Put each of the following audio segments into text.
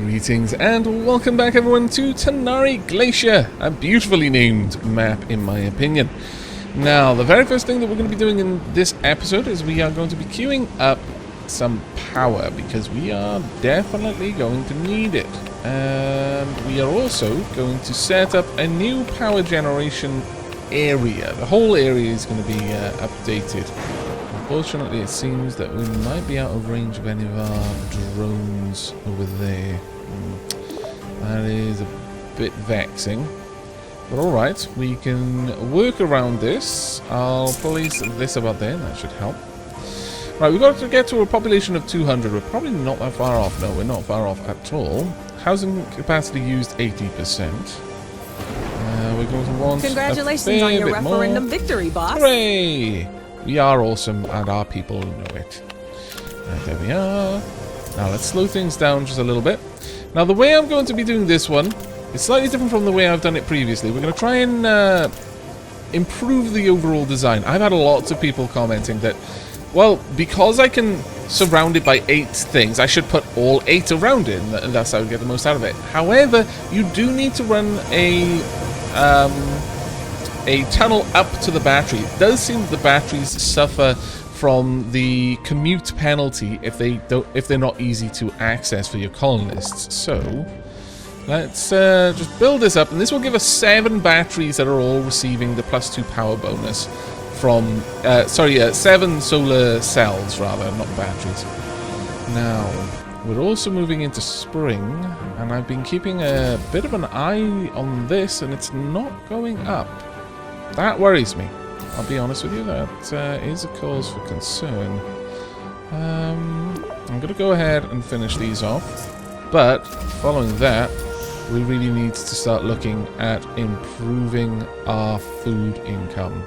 Greetings and welcome back everyone to Tanari Glacier, a beautifully named map in my opinion. Now the very first thing that we're going to be doing in this episode is we are going to be queuing up some power because we are definitely going to need it. And we are also going to set up a new power generation area. The whole area is going to be updated. Unfortunately, it seems that we might be out of range of any of our drones over there. That is a bit vexing. But alright, we can work around this. I'll place this about there, that should help. Right, we've got to get to a population of 200. We're probably not that far off. No, we're not far off at all. Housing capacity used 80%. We're going to want congratulations on your referendum victory, boss. Hooray! We are awesome, and our people know it. Right, there we are. Now let's slow things down just a little bit. Now the way I'm going to be doing this one is slightly different from the way I've done it previously. We're going to try and improve the overall design. I've had lots of people commenting that, well, because I can surround it by 8 things, I should put all 8 around it, and that's how I get the most out of it. However, you do need to run a tunnel up to the battery. It does seem that the batteries suffer from the commute penalty if they're not easy to access for your colonists. So let's just build this up, and this will give us 7 batteries that are all receiving the +2 power bonus from 7 solar cells rather, not batteries. Now we're also moving into spring, and I've been keeping a bit of an eye on this, and it's not going up. That worries me. I'll be honest with you, that is a cause for concern. I'm going to go ahead and finish these off, but following that, we really need to start looking at improving our food income.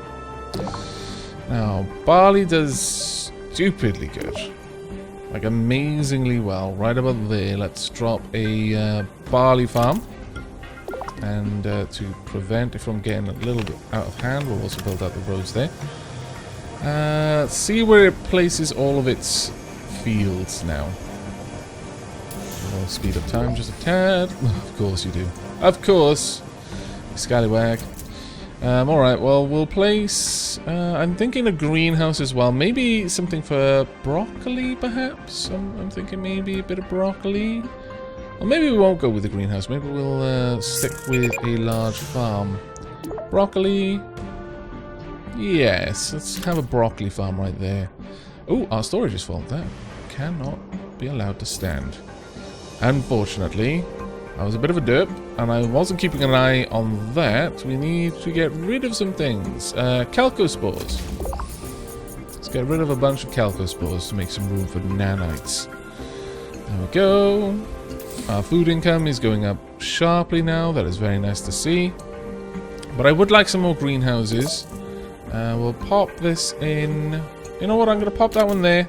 Now, barley does stupidly good. Like, amazingly well. Right about there, let's drop a barley farm. And to prevent it from getting a little bit out of hand, we'll also build out the roads there. Let's see where it places all of its fields now. We'll speed up time just a tad. Of course you do. Of course! Scallywag. Alright, well, we'll place... I'm thinking a greenhouse as well. Maybe something for broccoli, perhaps? I'm thinking maybe a bit of broccoli. Or maybe we won't go with the greenhouse. Maybe we'll stick with a large farm. Broccoli. Yes, let's have a broccoli farm right there. Oh, our storage is full. That cannot be allowed to stand. Unfortunately, I was a bit of a derp, and I wasn't keeping an eye on that. We need to get rid of some things. Calcospores. Let's get rid of a bunch of calcospores to make some room for nanites. There we go. Our food income is going up sharply now. That is very nice to see. But I would like some more greenhouses. We'll pop this in. You know what? I'm going to pop that one there,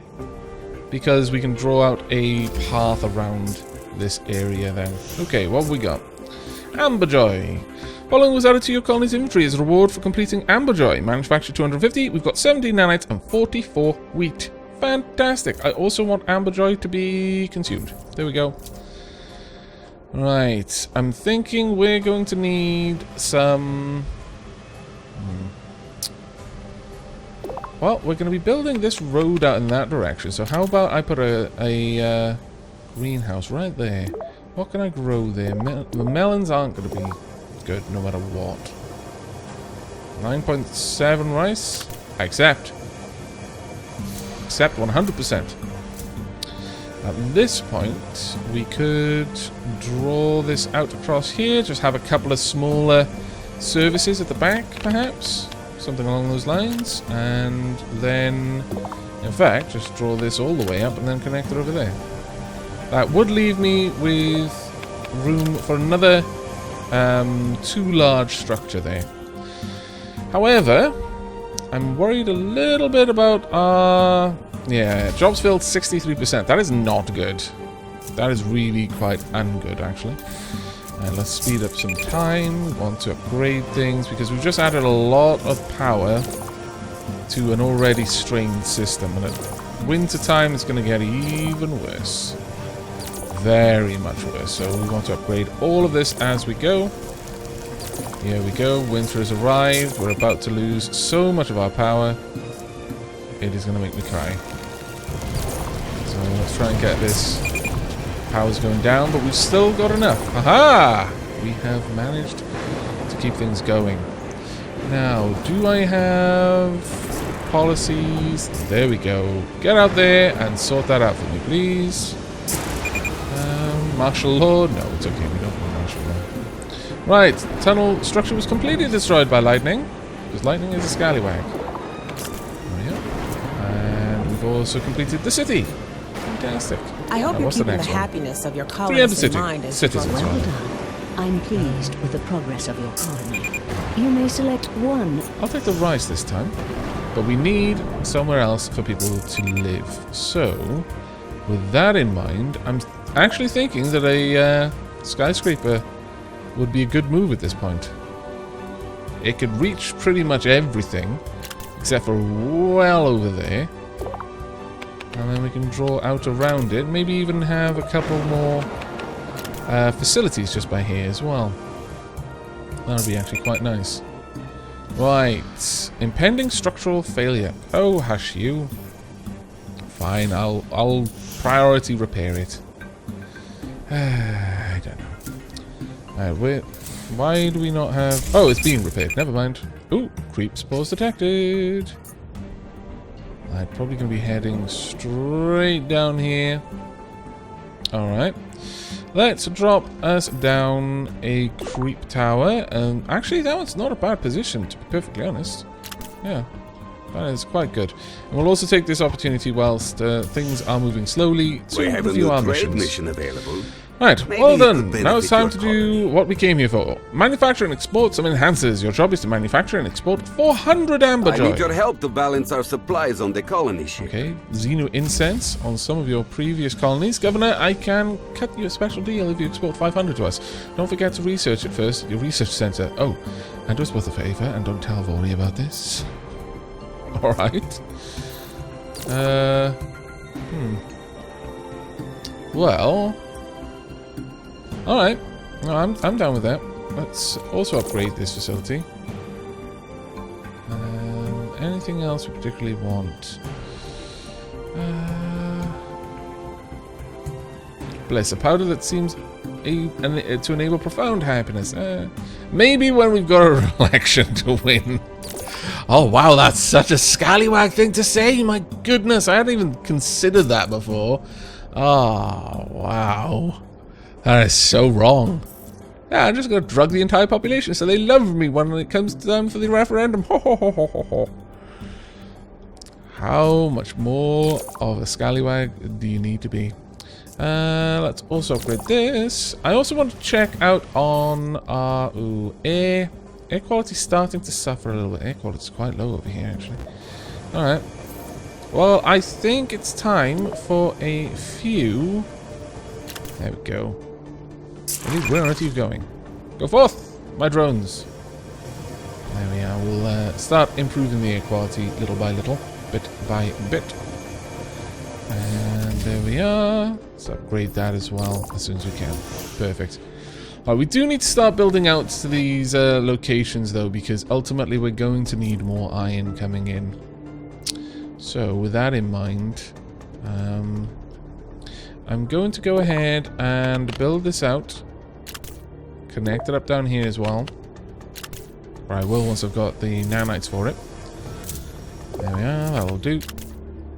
because we can draw out a path around this area then. Okay, what have we got? Amberjoy. Following was added to your colony's inventory as a reward for completing Amberjoy. Manufactured 250. We've got 17 nanites and 44 wheat. Fantastic. I also want Amberjoy to be consumed. There we go. Right, I'm thinking we're going to need some... Well, we're going to be building this road out in that direction, so how about I put a greenhouse right there. What can I grow there? The melons aren't going to be good no matter what. 9.7 rice? Accept. Accept 100%. At this point, we could draw this out across here, just have a couple of smaller services at the back, perhaps? Something along those lines. And then, in fact, just draw this all the way up and then connect it over there. That would leave me with room for another 2 large structure there. However, I'm worried a little bit about our... Yeah, jobs filled 63%. That is not good. That is really quite ungood, actually. And let's speed up some time. We want to upgrade things because we've just added a lot of power to an already strained system. And at winter time, it's going to get even worse. very much worse. So we want to upgrade all of this as we go. Here we go. Winter has arrived. We're about to lose so much of our power. It is going to make me cry. So let's try and get this. Power's going down, but we've still got enough. Aha! We have managed to keep things going. Now, do I have policies? There we go. Get out there and sort that out for me, please. Martial law? No, it's okay. We don't want martial law. Right. Tunnel structure was completely destroyed by lightning. Because lightning is a scallywag. There we go. And we've also completed the city. Fantastic. I hope you're keeping the happiness of your colonists in mind as you Well done. I'm pleased with the progress of your colony. You may select one. I'll take the rice this time. But we need somewhere else for people to live. So, with that in mind, I'm actually thinking that a skyscraper would be a good move at this point. It could reach pretty much everything, except for well over there. And then we can draw out around it. Maybe even have a couple more facilities just by here as well. That'll be actually quite nice. Right. Impending structural failure. Oh, hush you. Fine, I'll priority repair it. I don't know. Alright, why do we not have... Oh, it's being repaired. Never mind. Ooh, creep spores detected. I'm probably going to be heading straight down here. Alright. Let's drop us down a creep tower. Actually, that one's not a bad position, to be perfectly honest. Yeah, that is quite good. And we'll also take this opportunity whilst things are moving slowly to review our missions. Mission available. Right, Maybe well done. it could Now it's time benefit to your do colony. what we came here for. Manufacture and export some enhancers. Your job is to manufacture and export 400 amber I joy. need your help to balance our supplies on the colony ship. Okay, Xeno incense on some of your previous colonies. Governor, I can cut you a special deal if you export 500 to us. Don't forget to research it first at your research center. Oh, and do us both a favor and don't tell Vori about this. Alright. Well... Alright. No, I'm down with that. Let's also upgrade this facility. Anything else we particularly want? Bless, a powder that seems to enable profound happiness. Maybe when we've got an election to win. Oh wow, that's such a scallywag thing to say. My goodness, I hadn't even considered that before. Oh wow, that is so wrong. Yeah, I'm just gonna drug the entire population so they love me when it comes time for the referendum. Ho ho ho ho ho ho. How much more of a scallywag do you need to be? Let's also upgrade this. I also want to check out on our air quality starting to suffer a little bit. Air quality is quite low over here, actually. Alright. Well, I think it's time for a few... There we go. Where are you going? Go forth, my drones. There we are. We'll start improving the air quality little by little, bit by bit. And there we are. Let's upgrade that as well as soon as we can. Perfect. We do need to start building out to these locations though, because ultimately we're going to need more iron coming in. So with that in mind, I'm going to go ahead and build this out. Connect it up down here as well. Or I will once I've got the nanites for it. There we are, that'll do.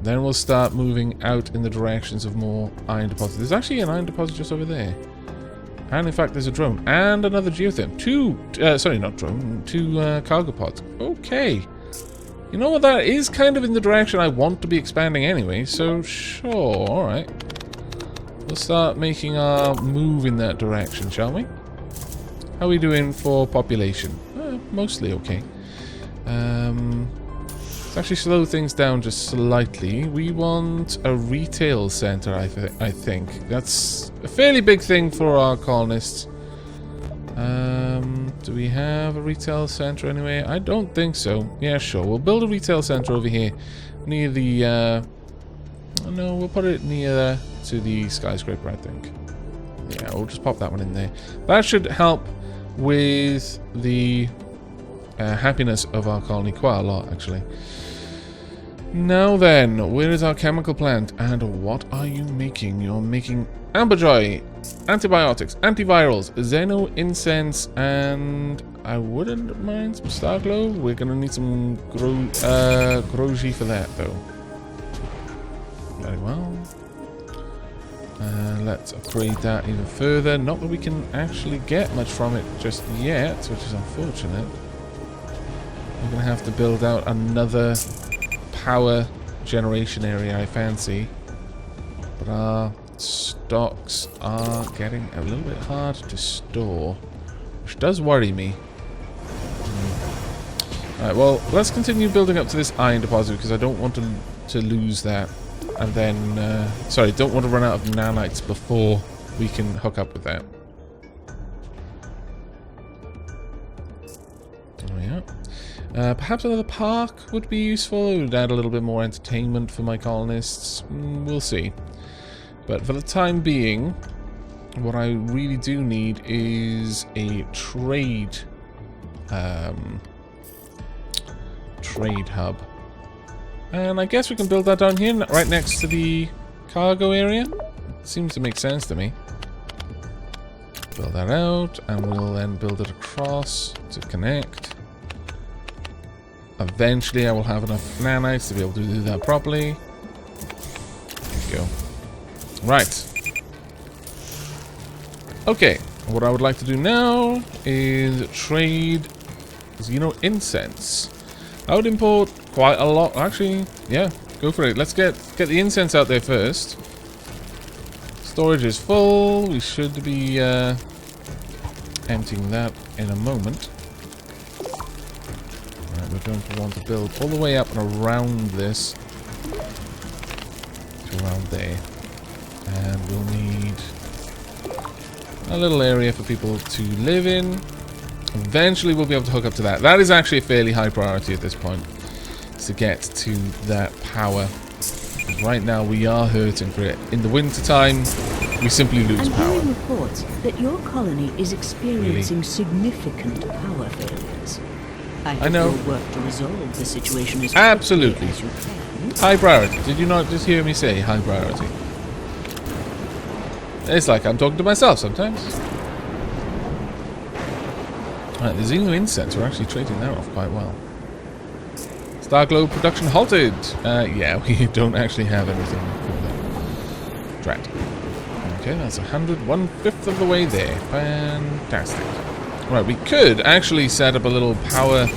Then we'll start moving out in the directions of more iron deposits. There's actually an iron deposit just over there. And in fact, there's a drone and another geotherm. Sorry, not drone. Two cargo pods. Okay. You know what? That is kind of in the direction I want to be expanding anyway. So sure, all right. We'll start making our move in that direction, shall we? How are we doing for population? Mostly okay. Let's actually slow things down just slightly. We want a retail center, I think. That's a fairly big thing for our colonists. Do we have a retail center anyway? I don't think so. Yeah, sure. We'll build a retail center over here near the... no, we'll put it near to the skyscraper, I think. Yeah, we'll just pop that one in there. That should help with the happiness of our colony quite a lot, actually. Now then, where is our chemical plant? And what are you making? You're making amberjoy, antibiotics, antivirals, xeno incense, and I wouldn't mind some star glow. We're gonna need some groji for that, though. Very well. Let's upgrade that even further. Not that we can actually get much from it just yet, which is unfortunate. We're gonna have to build out another power generation area, I fancy. But our stocks are getting a little bit hard to store, which does worry me. Alright, well, let's continue building up to this iron deposit because I don't want to lose that. And then, sorry, don't want to run out of nanites before we can hook up with that. Oh, yeah. Perhaps another park would be useful. It would add a little bit more entertainment for my colonists. We'll see. But for the time being, what I really do need is a trade hub. And I guess we can build that down here, right next to the cargo area. Seems to make sense to me. Build that out, and we'll then build it across to connect. Eventually, I will have enough nanites to be able to do that properly. There we go. Right. Okay, what I would like to do now is trade incense. I would import quite a lot. Actually, yeah, go for it. Let's get the incense out there first. Storage is full. We should be emptying that in a moment. Right, we're going to want to build all the way up and around this to around there. And we'll need a little area for people to live in. Eventually we'll be able to hook up to that. That is actually a fairly high priority at this point, to get to that power. Right now we are hurting for it. In the winter time, we simply lose power. I'm hearing reports that your colony is experiencing significant power failures. I know. You'll work to resolve the situation as absolutely as you can. High priority. Did you not just hear me say high priority? It's like I'm talking to myself sometimes. Right, the xeno incense, we're actually trading that off quite well. Starglow production halted. Yeah, we don't actually have anything for that. Drat. Okay, that's 1/1/5 of the way there. Fantastic. Right, we could actually set up a little power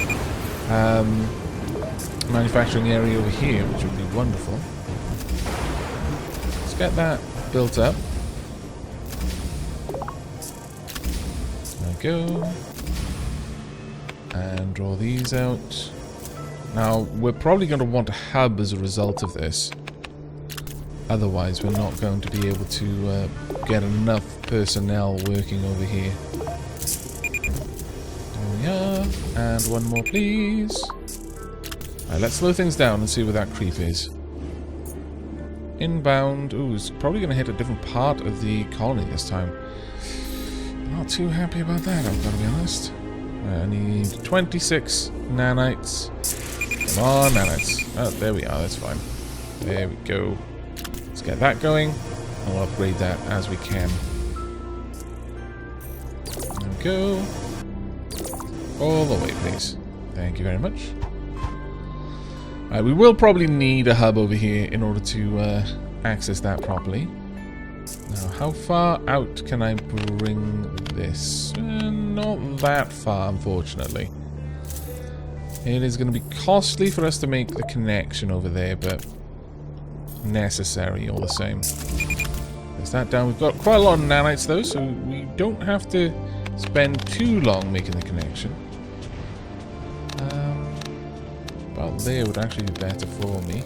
manufacturing area over here, which would be wonderful. Let's get that built up. There we go. And draw these out. Now, we're probably going to want a hub as a result of this. Otherwise, we're not going to be able to get enough personnel working over here. There we are. And one more, please. Alright, let's slow things down and see where that creep is. Inbound. Ooh, it's probably going to hit a different part of the colony this time. Not too happy about that, I've got to be honest. I need 26 nanites. Come on, nanites. Oh, there we are, that's fine. There we go. Let's get that going. And we'll upgrade that as we can. There we go. All the way, please. Thank you very much. We will probably need a hub over here in order to access that properly. Now, how far out can I bring this? Not that far, unfortunately. It is going to be costly for us to make the connection over there, but necessary all the same. There's that down. We've got quite a lot of nanites, though, so we don't have to spend too long making the connection. About there would actually be better for me.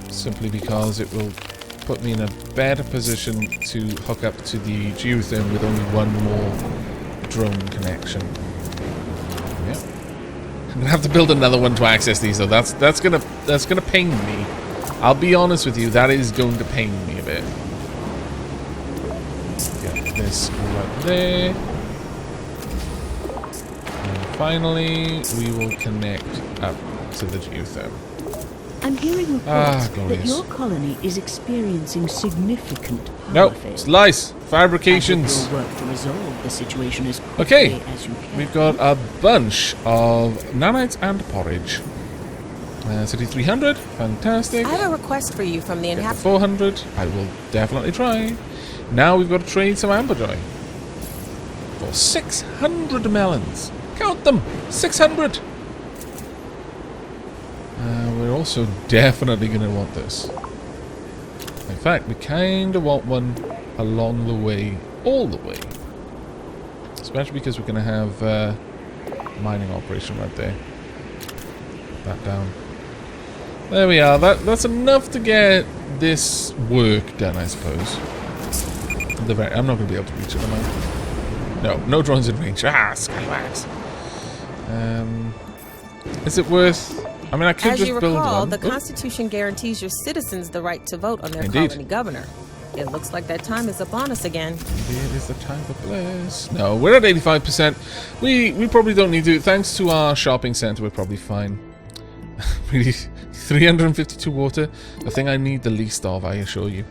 Simply because it will put me in a better position to hook up to the geothermal with only one more drone connection. Yep. I'm gonna have to build another one to access these, though. That's gonna pain me. I'll be honest with you, that is going to pain me a bit. Get this right there. And finally, we will connect up to the geothermal. I'm hearing reports that your colony is experiencing significant power failure. It's lies. Fabrications. Your work to resolve the situation as quickly Okay, as you can. we've got a bunch of nanites and porridge. City 300, fantastic. I have a request for you from the inhabitants. 400, I will definitely try. Now we've got to trade some amberjoy. For 600 melons. Count them! 600! We're also definitely going to want this. In fact, we kind of want one along the way, all the way. Especially because we're going to have a mining operation right there. That down. There we are. That's enough to get this work done, I suppose. I'm not going to be able to reach it, am I? No drones in range. Scallywags. Is it worth... I mean, I could just build one. As you recall, the Constitution guarantees your citizens the right to vote on their colony governor. It looks like that time is upon us again. Indeed, it is the time for bliss. No, we're at 85%. We probably don't need to. Thanks to our shopping center, we're probably fine. Really, 352 water. The thing I need the least of, I assure you.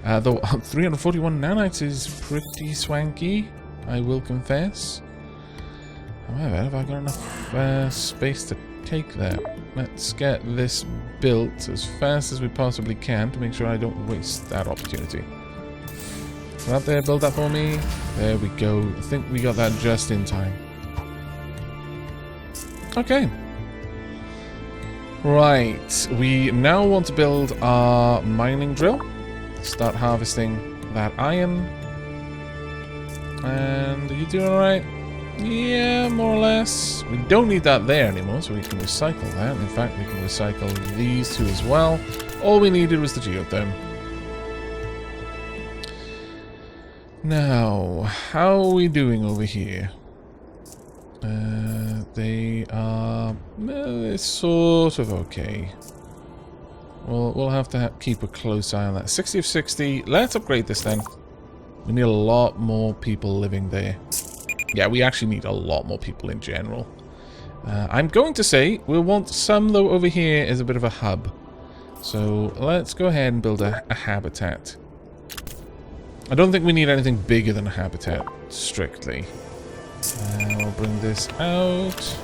Though 341 nanites is pretty swanky, I will confess. However, have I got enough space to take that? Let's get this built as fast as we possibly can to make sure I don't waste that opportunity. Right there, build that for me. There we go. I think we got that just in time. Okay. Right. We now want to build our mining drill. Start harvesting that iron. And are you doing alright? Yeah, more or less. We don't need that there anymore, so we can recycle that. In fact, we can recycle these two as well. All we needed was the geothermal. Now, how are we doing over here? They are they're sort of okay. We'll have to keep a close eye on that. 60 of 60. Let's upgrade this then. We need a lot more people living there. Yeah, we actually need a lot more people in general. I'm going to say we'll want some, though, over here as a bit of a hub. So let's go ahead and build a habitat. I don't think we need anything bigger than a habitat, strictly. I'll bring this out.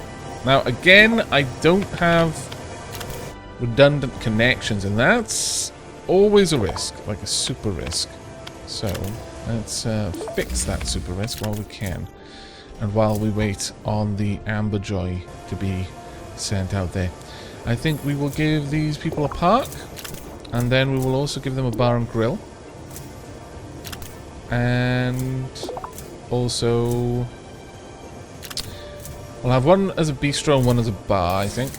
Now, again, I don't have redundant connections, and that's always a risk, like a super risk. So let's fix that super risk while we can. And while we wait on the amberjoy to be sent out there. I think we will give these people a park. And then we will also give them a bar and grill. And also... we'll have one as a bistro and one as a bar, I think.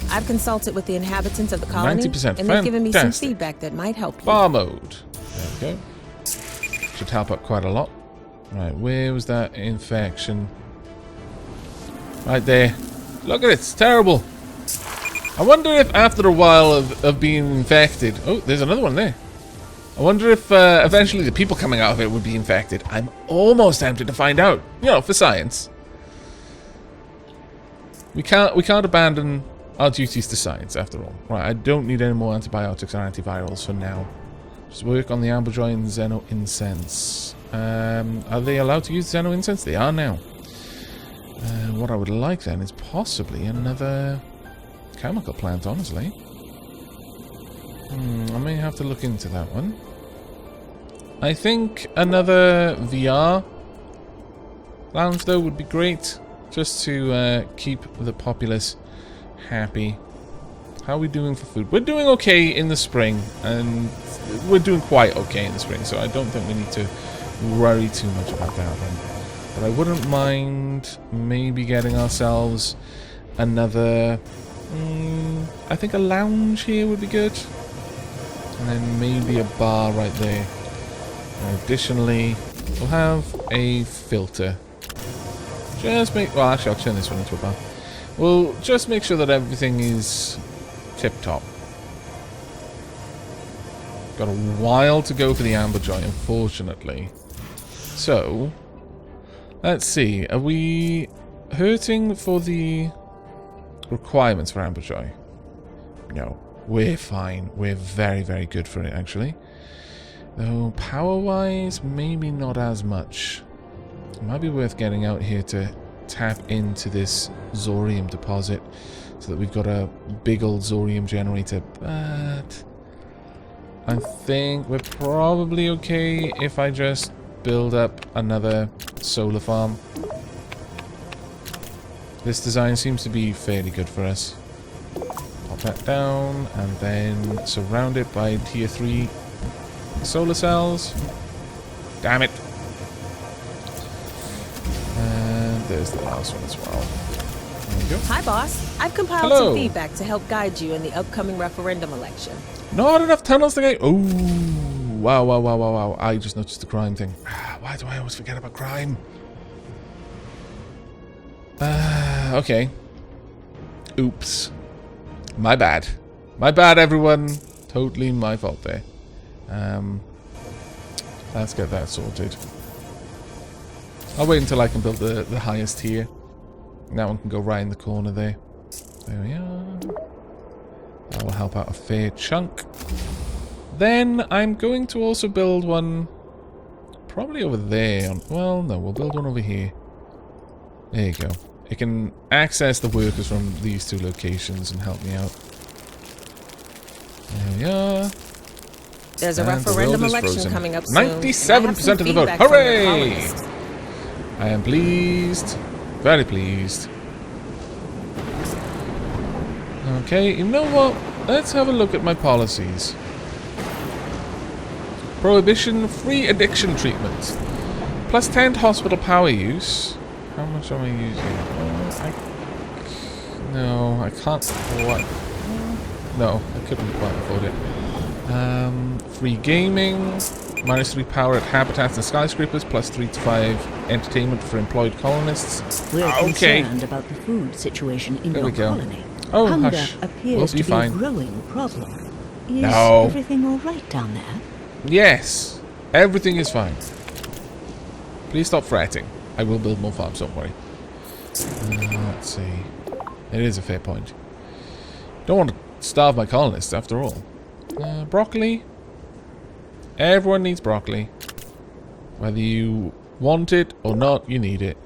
I've consulted with the inhabitants of the colony. 90%. And they've given me some feedback that might help you. Bar mode. There we go. Should help out quite a lot. Right, where was that infection? Right there. Look at it, it's terrible. I wonder if after a while of being infected... oh, there's another one there. I wonder if eventually the people coming out of it would be infected. I'm almost tempted to find out. You know, for science. We can't abandon our duties to science, after all. Right, I don't need any more antibiotics or antivirals for now. Just work on the amberjoy and Xeno incense. Are they allowed to use Xeno incense? They are now. What I would like then is possibly another chemical plant, honestly. I may have to look into that one. I think another VR lounge, though, would be great. Just to keep the populace happy. How are we doing for food? We're doing okay in the spring. And we're doing quite okay in the spring. So I don't think we need to worry too much about that one. But I wouldn't mind maybe getting ourselves another... I think a lounge here would be good. And then maybe a bar right there. And additionally, we'll have a filter. Just make... well, actually, I'll turn this one into a bar. We'll just make sure that everything is tip-top. Got a while to go for the amberjoy, unfortunately. So, let's see. Are we hurting for the requirements for amberjoy? No. We're fine. We're very, very good for it, actually. Though, power-wise, maybe not as much. It might be worth getting out here to tap into this Zorium deposit so that we've got a big old Zorium generator. But I think we're probably okay if I just build up another solar farm. This design seems to be fairly good for us. Pop that down and then surround it by tier 3 solar cells. Damn it. And there's the last one as well. There we go. Hi, boss. I've compiled some feedback to help guide you in the upcoming referendum election. Not enough tunnels to get... Oh, wow, wow, wow, wow, wow. I just noticed the crime thing. Why do I always forget about crime? Okay. Oops. My bad. My bad, everyone. Totally my fault there. Let's get that sorted. I'll wait until I can build the highest tier. That one can go right in the corner there. There we are. That will help out a fair chunk. Then I'm going to also build one probably over there. Well, no, we'll build one over here. There you go. It can access the workers from these two locations and help me out. There we are. There's a referendum election coming up soon. 97% of the vote. Hooray! I am pleased. Very pleased. Okay, you know what? Let's have a look at my policies. Prohibition, free addiction treatment. Plus 10 hospital power use. How much am I using? No, I can't quite. No, I couldn't quite afford it. Free gaming. -3 power at habitats and skyscrapers. Plus 3 to 5 entertainment for employed colonists. We're concerned about the food situation in your colony. Oh, Hunger hush. appears to be a growing problem. Is No. everything all right down there? Yes, everything is fine. Please stop fretting. I will build more farms, don't worry. Let's see. It is a fair point. Don't want to starve my colonists, after all. Broccoli. Everyone needs broccoli. Whether you want it or not, you need it.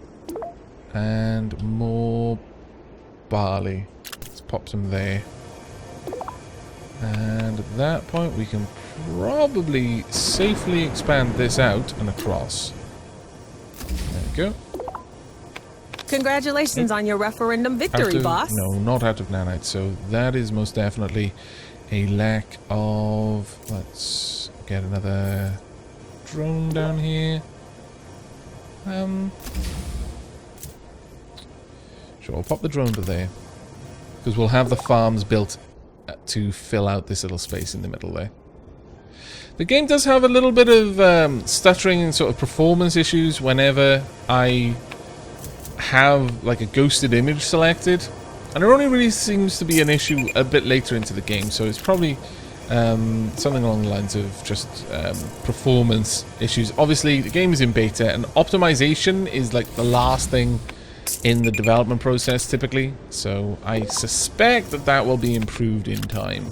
And more barley. Let's pop some there. And at that point, we can probably safely expand this out and across. There we go. Congratulations on your referendum victory, boss. No, not out of nanites. So that is most definitely a lack of... Let's get another drone down here. Sure, I'll pop the drone to there. Because we'll have the farms built to fill out this little space in the middle there. The game does have a little bit of stuttering and sort of performance issues whenever I have like a ghosted image selected, and it only really seems to be an issue a bit later into the game, so it's probably something along the lines of just performance issues. Obviously the game is in beta and optimization is like the last thing in the development process typically, so I suspect that that will be improved in time.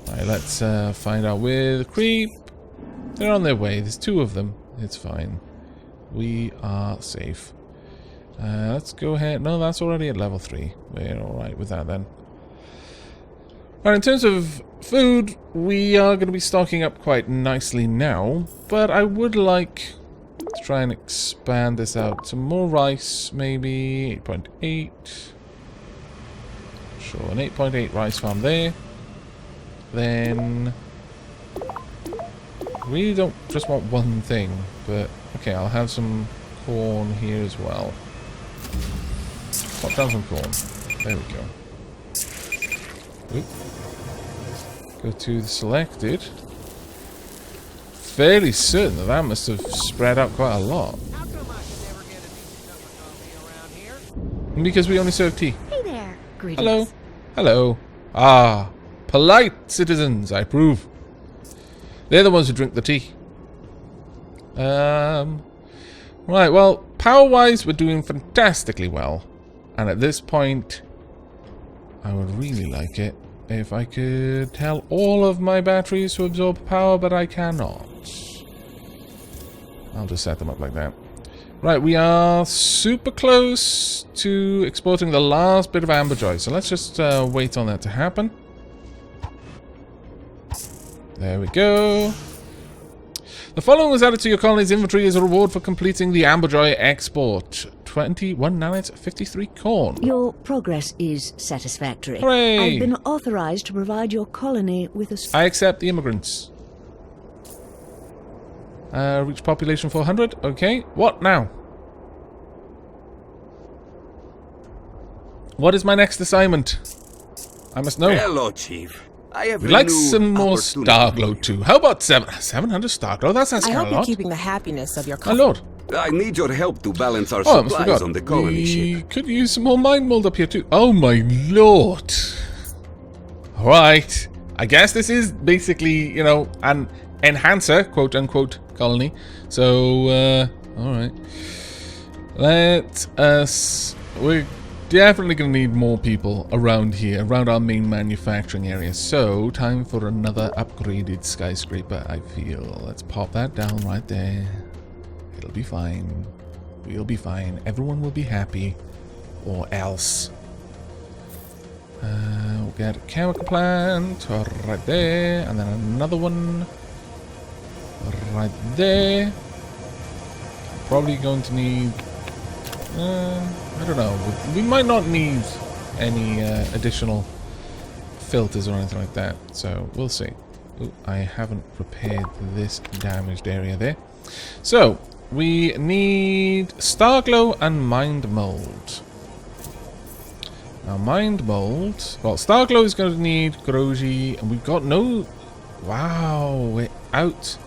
Alright, let's find out where the creep. They're on their way. There's 2 of them. It's fine. We are safe. Let's go ahead. No, that's already at level 3. We're alright with that then. Alright, in terms of food, we are going to be stocking up quite nicely now, but I would like to try and expand this out. Some more rice, maybe 8.8. Sure, an 8.8 rice farm there. Then really don't just want one thing, but okay, I'll have some corn here as well. Pop down some corn. There we go. Oop. Go to the selected. Fairly certain that that must have spread out quite a lot. How come I can never get a decent cup of coffee around here? Because we only serve tea. Hey there. Greetings. Hello. Hello. Ah. Polite citizens, I approve. They're the ones who drink the tea. Right, well, power-wise, we're doing fantastically well. And at this point, I would really like it if I could tell all of my batteries to absorb power, but I cannot. I'll just set them up like that. Right, we are super close to exporting the last bit of amberjoy, so let's just wait on that to happen. There we go. The following was added to your colony's inventory as a reward for completing the amberjoy export. 21 nanites, 53 corn. Your progress is satisfactory. Hooray! I've been authorized to provide your colony with a... I accept the immigrants. Reach population 400. Okay, what now? What is my next assignment? I must know. Hello, Chief. I have We'd like some more Starglow too. How about 700 Starglow? That sounds I kind hope of you're lot. keeping the happiness of your My colony. lord. I need your help to balance our Oh, I almost supplies forgot. on the colony We ship. could use some more mind mold up here too. Oh my lord. Alright. I guess this is basically, you know, an enhancer, quote unquote, colony. So, alright. Let us... We're definitely going to need more people around here, around our main manufacturing area. So, time for another upgraded skyscraper, I feel. Let's pop that down right there. It'll be fine. We'll be fine. Everyone will be happy. Or else. We'll get a chemical plant right there. And then another one right there. Probably going to need... I don't know. We might not need any additional filters or anything like that. So, we'll see. Ooh, I haven't repaired this damaged area there. So, we need Starglow and Mind Mold. Now, Mind Mold... Well, Starglow is going to need Groji, and we've got no... Wow, we're out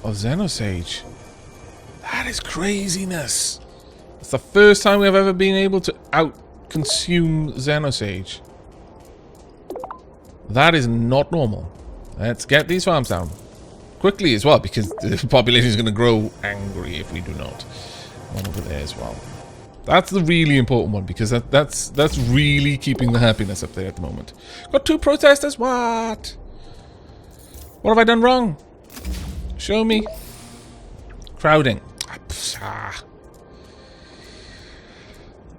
of Xenosage. That is craziness. It's the first time we have ever been able to out-consume Xenosage. That is not normal. Let's get these farms down. Quickly as well, because the population is going to grow angry if we do not. One over there as well. That's the really important one, because that's really keeping the happiness up there at the moment. Got 2 protesters? What? What have I done wrong? Show me. Crowding.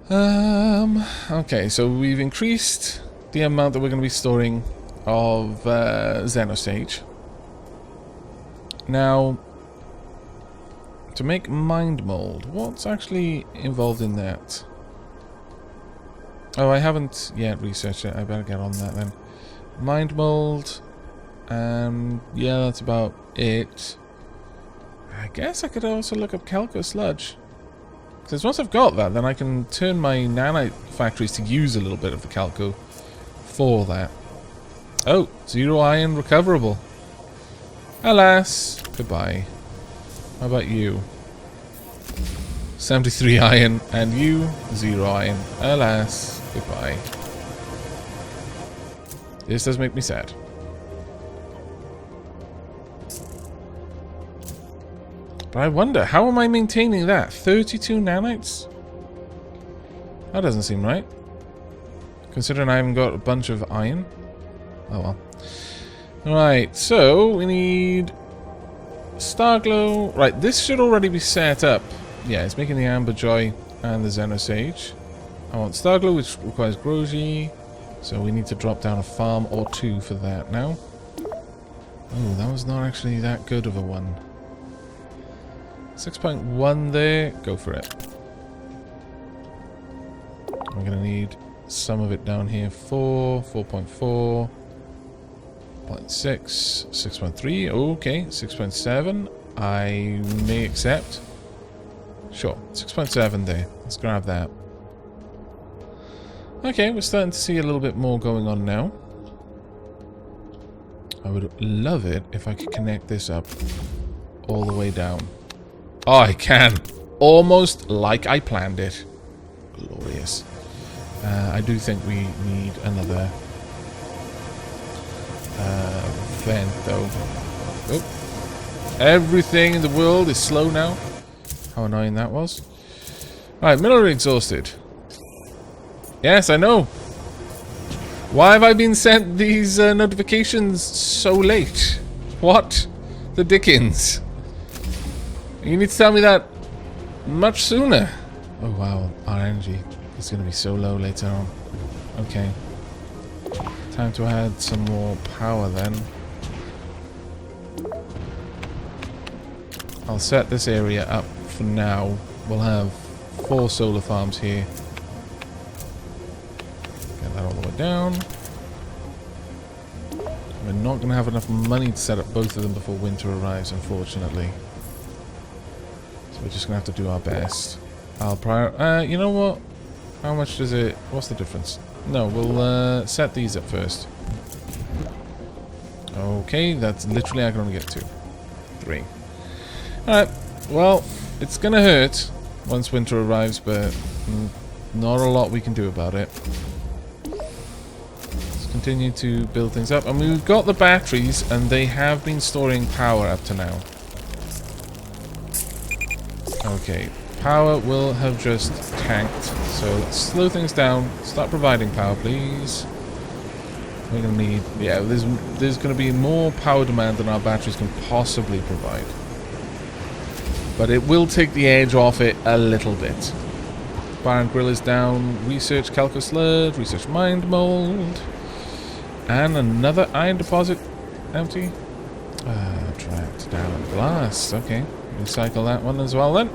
Okay, so we've increased the amount that we're going to be storing of Xenosage. Now, to make Mind Mold, what's actually involved in that? Oh, I haven't yet researched it. I better get on that then. Mind Mold, and yeah, that's about it. I guess I could also look up Calco Sludge. Because once I've got that, then I can turn my nanite factories to use a little bit of the Calco for that. Oh, 0 iron recoverable. Alas, goodbye. How about you? 73 iron, and you, 0 iron. Alas, goodbye. This does make me sad. But I wonder, how am I maintaining that? 32 nanites? That doesn't seem right. Considering I haven't got a bunch of iron. Oh well. Right, so we need Starglow. Right, this should already be set up. Yeah, it's making the Amberjoy and the Xenosage. I want Starglow, which requires Groji. So we need to drop down a farm or 2 for that now. Oh, that was not actually that good of a one. 6.1 there. Go for it. I'm going to need some of it down here. 4, 4.4, 0.6, 6.3. Okay, 6.7. I may accept. Sure, 6.7 there. Let's grab that. Okay, we're starting to see a little bit more going on now. I would love it if I could connect this up all the way down. Oh, I can. Almost like I planned it. Glorious. I do think we need another vent, though. Oh. Everything in the world is slow now. How annoying that was. Alright, military exhausted. Yes, I know. Why have I been sent these notifications so late? What the dickens? You need to tell me that much sooner. Oh wow, our energy is going to be so low later on. Okay. Time to add some more power then. I'll set this area up for now. We'll have 4 solar farms here. Get that all the way down. We're not going to have enough money to set up both of them before winter arrives, unfortunately. So we're just going to have to do our best. I'll you know what? How much does it... What's the difference? No, we'll set these up first. Okay, that's literally I can only get 2. 3. Alright, well, it's gonna hurt once winter arrives, but not a lot we can do about it. Let's continue to build things up. And we've got the batteries, and they have been storing power up to now. Okay, power will have just tanked, so let's slow things down. Start providing power, please. We're gonna need... Yeah, there's gonna be more power demand than our batteries can possibly provide. But it will take the edge off it a little bit. Bar and grill is down. Research calco sludge. Research mind mold. And another iron deposit. Empty. Trapped down glass. Okay. Recycle that one as well then.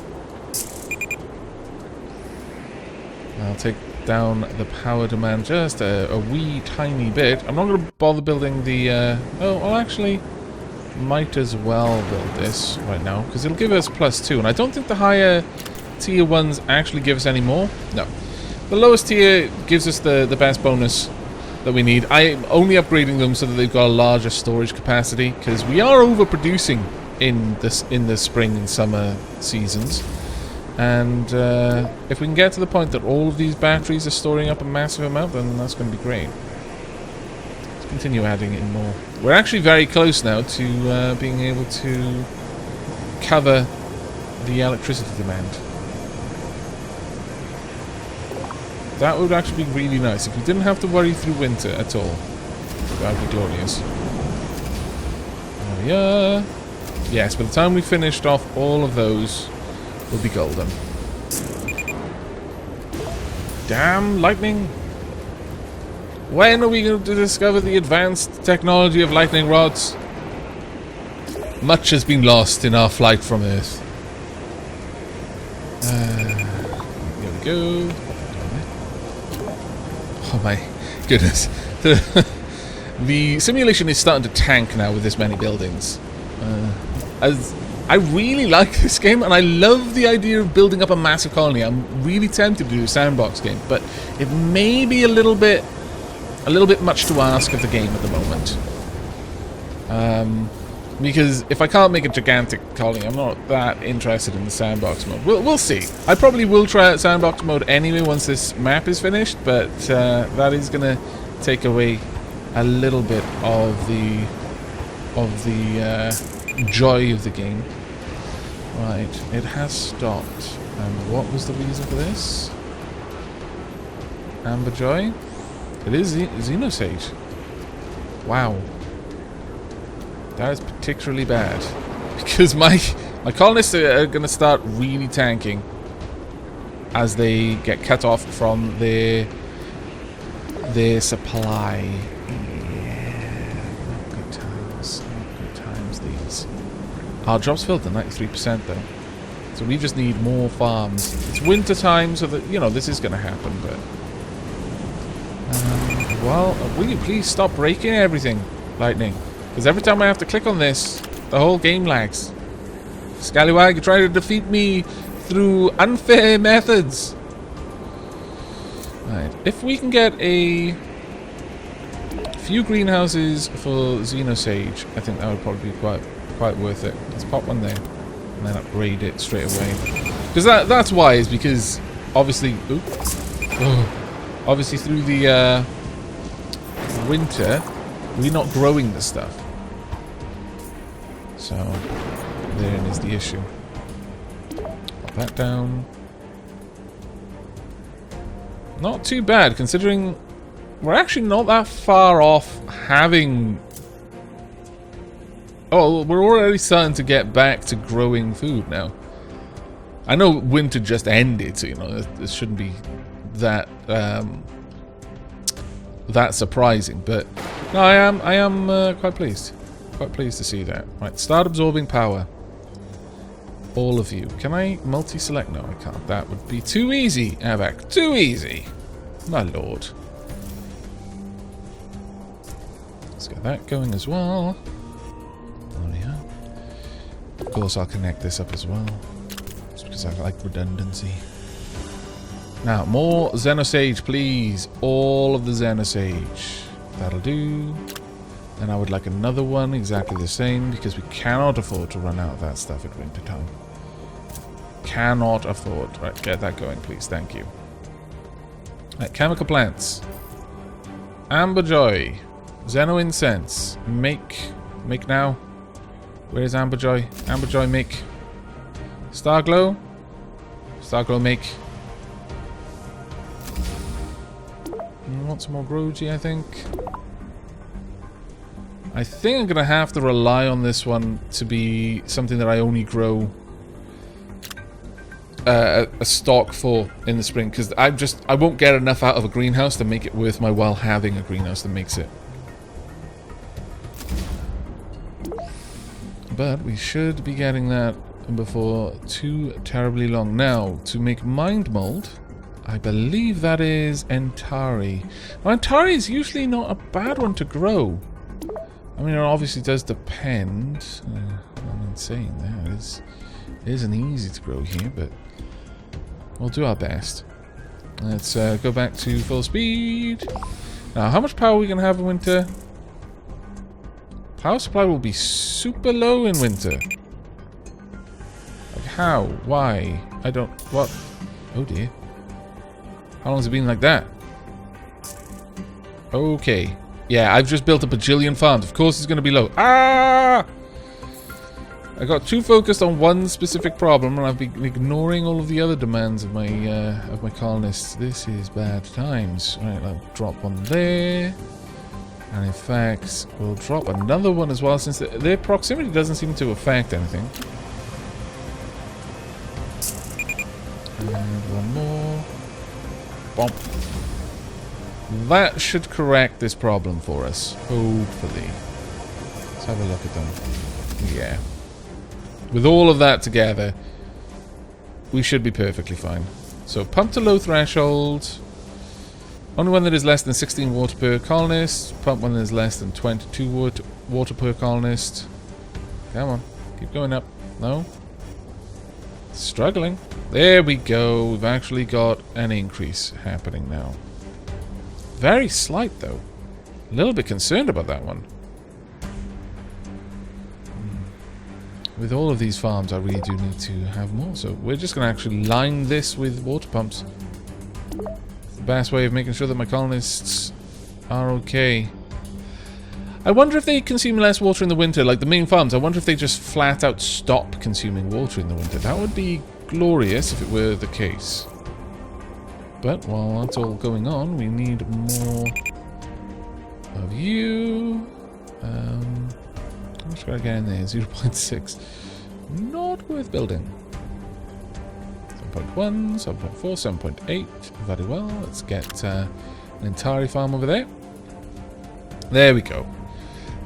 I'll take down the power demand just a wee tiny bit. I'm not going to bother building the... oh, well actually... Might as well build this right now, because it'll give us +2, and I don't think the higher tier ones actually give us any more. No. The lowest tier gives us the best bonus that we need. I'm only upgrading them so that they've got a larger storage capacity, because we are overproducing in the spring and summer seasons. And if we can get to the point that all of these batteries are storing up a massive amount, then that's going to be great. Continue adding in more. We're actually very close now to being able to cover the electricity demand. That would actually be really nice if we didn't have to worry through winter at all. That would be glorious. Oh yeah. Yes, by the time we finished off all of those, we'll be golden. Damn lightning! When are we going to discover the advanced technology of lightning rods? Much has been lost in our flight from Earth. Here we go. Oh my goodness. The simulation is starting to tank now with this many buildings. As I really like this game, and I love the idea of building up a massive colony. I'm really tempted to do a sandbox game, but it may be a little bit much to ask of the game at the moment. Because if I can't make a gigantic colony, I'm not that interested in the sandbox mode. We'll see. I probably will try out sandbox mode anyway once this map is finished, but that is going to take away a little bit of the joy of the game. Right, it has stopped. And what was the reason for this? Amber Joy? It is Xenosage. Wow. That is particularly bad. Because my colonists are going to start really tanking as they get cut off from their supply. Yeah, not good times. Not good times, these. Our job's filled to 93% though. So we just need more farms. It's winter time, so that, you know, this is going to happen, but... well, will you please stop breaking everything, Lightning? Because every time I have to click on this, the whole game lags. Scallywag, you're trying to defeat me through unfair methods. Right, if we can get a few greenhouses for Xenosage, I think that would probably be quite worth it. Let's pop one there, and then upgrade it straight away. Because that's wise, because obviously... obviously through the winter, we're not growing the stuff. So, therein is the issue. Put that down. Not too bad, considering we're actually not that far off having... Oh, we're already starting to get back to growing food now. I know winter just ended, so, you know, it shouldn't be that that surprising, but no, I am quite pleased. Quite pleased to see that. Right, start absorbing power. All of you. Can I multi-select? No, I can't. That would be too easy, Aavak. Too easy. My lord. Let's get that going as well. Oh yeah. Of course, I'll connect this up as well. Just because I like redundancy. Now, more Xenosage, please. All of the Xenosage. That'll do. And I would like another one exactly the same, because we cannot afford to run out of that stuff at winter time. Cannot afford. Right, get that going, please. Thank you. Right, chemical plants. Amberjoy. Xeno incense. Make now. Where's Amberjoy? Amberjoy, make. Starglow. Starglow, make. Want some more Groji, I think. I think I'm gonna have to rely on this one to be something that I only grow a stock for in the spring, because I won't get enough out of a greenhouse to make it worth my while having a greenhouse that makes it. But we should be getting that before too terribly long. Now, to make mind mold, I believe that is Entari. Now, Entari is usually not a bad one to grow. I mean, it obviously does depend. I'm insane there. It isn't easy to grow here, but we'll do our best. Let's go back to full speed. Now, how much power are we going to have in winter? Power supply will be super low in winter. Like how? Why? I don't... What? Oh dear. How long has it been like that? Okay. Yeah, I've just built a bajillion farms. Of course it's going to be low. Ah! I got too focused on one specific problem, and I've been ignoring all of the other demands of my colonists. This is bad times. Right, I'll drop one there. And in fact, we'll drop another one as well, since their proximity doesn't seem to affect anything. And one more. Bomb. That should correct this problem for us, hopefully. Let's have a look at them. Yeah. With all of that together, we should be perfectly fine. So, pump to low threshold. Only one that is less than 16 water per colonist. Pump one that is less than 22 water per colonist. Come on. Keep going up. No? Struggling. There we go. We've actually got an increase happening now. Very slight, though. A little bit concerned about that one. With all of these farms, I really do need to have more. So we're just going to actually line this with water pumps. It's the best way of making sure that my colonists are okay. I wonder if they consume less water in the winter, like the main farms. I wonder if they just flat out stop consuming water in the winter. That would be glorious if it were the case. But while that's all going on, we need more of you. How much got to get in there? 0.6. Not worth building. 7.1, 7.4, 7.8. Very well. Let's get an entire farm over there. There we go.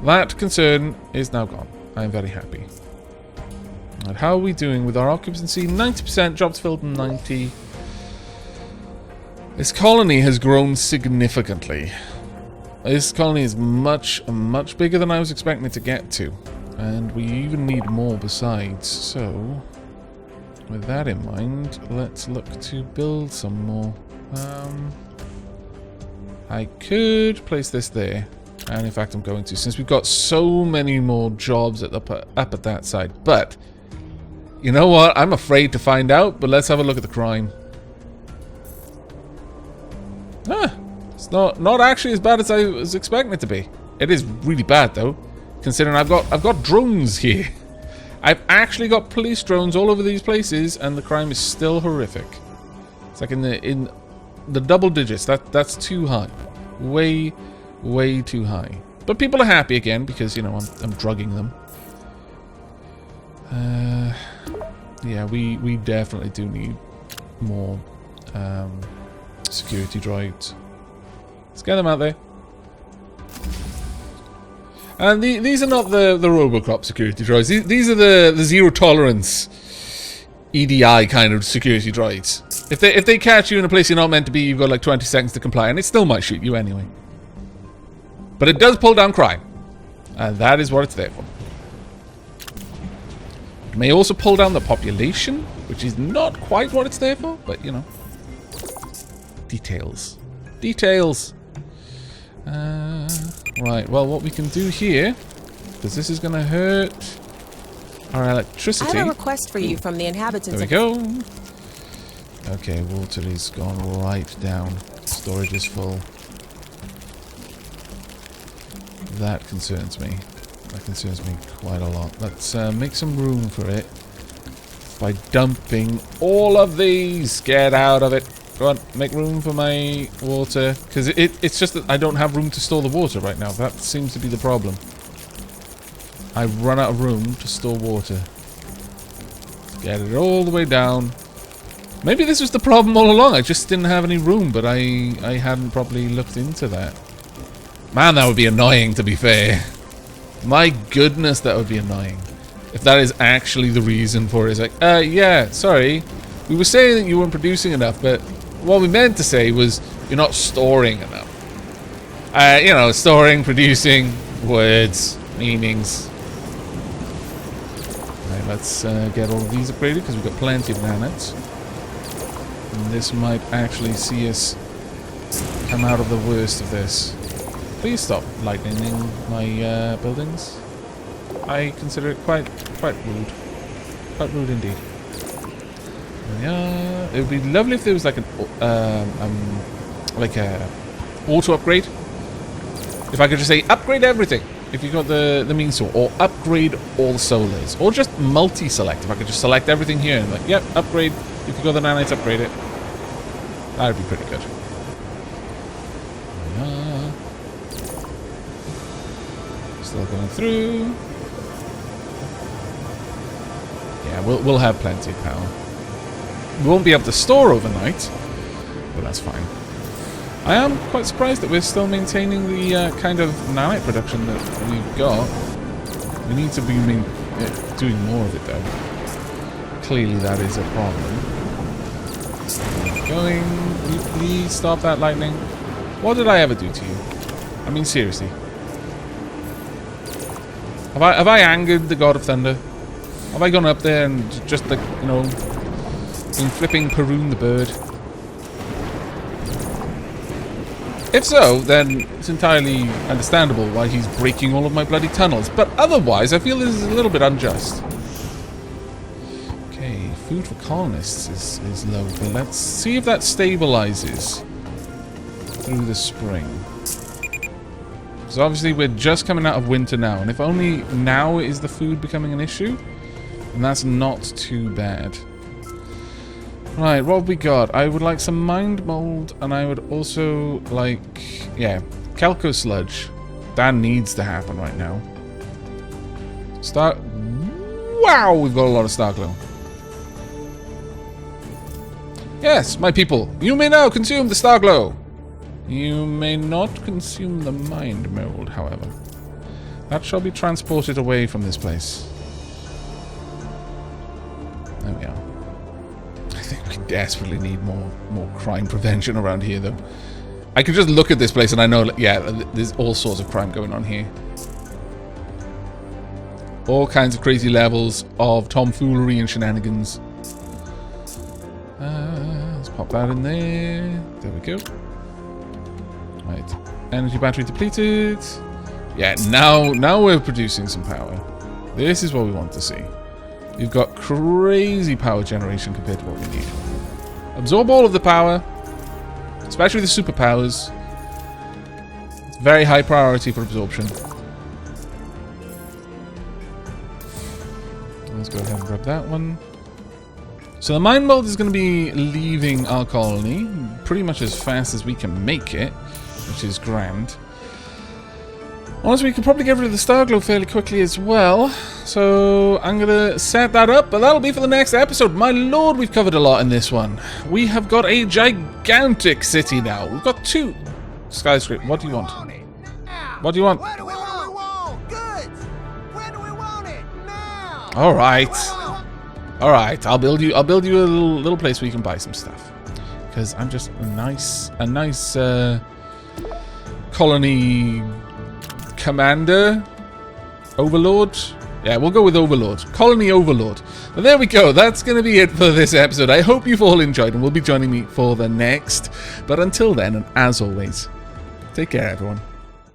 That concern is now gone. I'm very happy. And how are we doing with our occupancy? 90%, jobs filled 90%. This colony has grown significantly. This colony is much bigger than I was expecting it to get to. And we even need more besides. So, with that in mind, let's look to build some more. I could place this there. And in fact, I'm going to, since we've got so many more jobs at up at that side. But, you know what? I'm afraid to find out, but let's have a look at the crime. It's not actually as bad as I was expecting it to be. It is really bad though, considering I've got drones here. I've actually got police drones all over these places, and the crime is still horrific. It's like in the double digits. That's too high. Way too high. But people are happy again because, you know, I'm drugging them. Yeah, we definitely do need more security droids. Let's get them out there. And these are not the Robocop security droids. These are the zero tolerance EDI kind of security droids. If they catch you in a place you're not meant to be, you've got like 20 seconds to comply, and it still might shoot you anyway. But it does pull down crime, and that is what it's there for. It may also pull down the population, which is not quite what it's there for, but you know, details. Right, well, what we can do here, because this is going to hurt our electricity. I have a request for you from the inhabitants. There we go. Okay, water is gone right down. Storage is full. That concerns me. That concerns me quite a lot. Let's make some room for it by dumping all of these. Get out of it. Go on, make room for my water. Because it's just that I don't have room to store the water right now. That seems to be the problem. I run out of room to store water. Get it all the way down. Maybe this was the problem all along. I just didn't have any room, but I hadn't properly looked into that. Man, that would be annoying, to be fair. My goodness, that would be annoying. If that is actually the reason for it. It's like, yeah, sorry. We were saying that you weren't producing enough, but what we meant to say was you're not storing enough. You know, storing, producing, words, meanings. Right, let's get all of these upgraded because we've got plenty of nanites. And this might actually see us come out of the worst of this. Please stop lightning my buildings. I consider it quite rude. Quite rude indeed. Yeah, it would be lovely if there was like a auto upgrade. If I could just say upgrade everything. If you got the means to, or upgrade all solars, or just multi-select. If I could just select everything here and like, yep, upgrade. If you got the nanites, upgrade it. That would be pretty good. Still going through. Yeah, we'll have plenty of power. We won't be able to store overnight, but that's fine. I am quite surprised that we're still maintaining the kind of nanite production that we've got. We need to be doing more of it, though. Clearly, that is a problem. Going. Will you please stop that lightning? What did I ever do to you? I mean, seriously. Have I angered the God of Thunder? Have I gone up there and just like, you know, been flipping Perun the bird? If so, then it's entirely understandable why he's breaking all of my bloody tunnels. But otherwise, I feel this is a little bit unjust. Okay, food for colonists is low, but let's see if that stabilizes through the spring. So obviously we're just coming out of winter now, and if only now is the food becoming an issue, then that's not too bad. Right, what have we got? I would like some mind mold, and I would also like, yeah, Kelko sludge. That needs to happen right now. Wow, we've got a lot of star glow. Yes, my people, you may now consume the star glow. You may not consume the mind mold, however. That shall be transported away from this place. There we are. I think we desperately need more crime prevention around here, though. I could just look at this place and I know, yeah, there's all sorts of crime going on here. All kinds of crazy levels of tomfoolery and shenanigans. Let's pop that in there. There we go. Right. Energy battery depleted. Yeah, now we're producing some power. This is what we want to see. We've got crazy power generation compared to what we need. Absorb all of the power, especially the superpowers. It's very high priority for absorption. that one. So the mine mold is going to be leaving our colony pretty much as fast as we can make it, which is grand. Honestly, we could probably get rid of the star glow fairly quickly as well. So I'm going to set that up, but that'll be for the next episode. My lord, we've covered a lot in this one. We have got a gigantic city now. We've got 2 skyscrapers. What do you want? What do you want? When do we want goods? When do we want it? Now. All right. All right. I'll build you a little place where you can buy some stuff. Because I'm just a nice colony commander, overlord. Yeah, we'll go with overlord, colony overlord. But there we go. That's going to be it for this episode. I hope you've all enjoyed and will be joining me for the next. But until then, and as always, take care, everyone.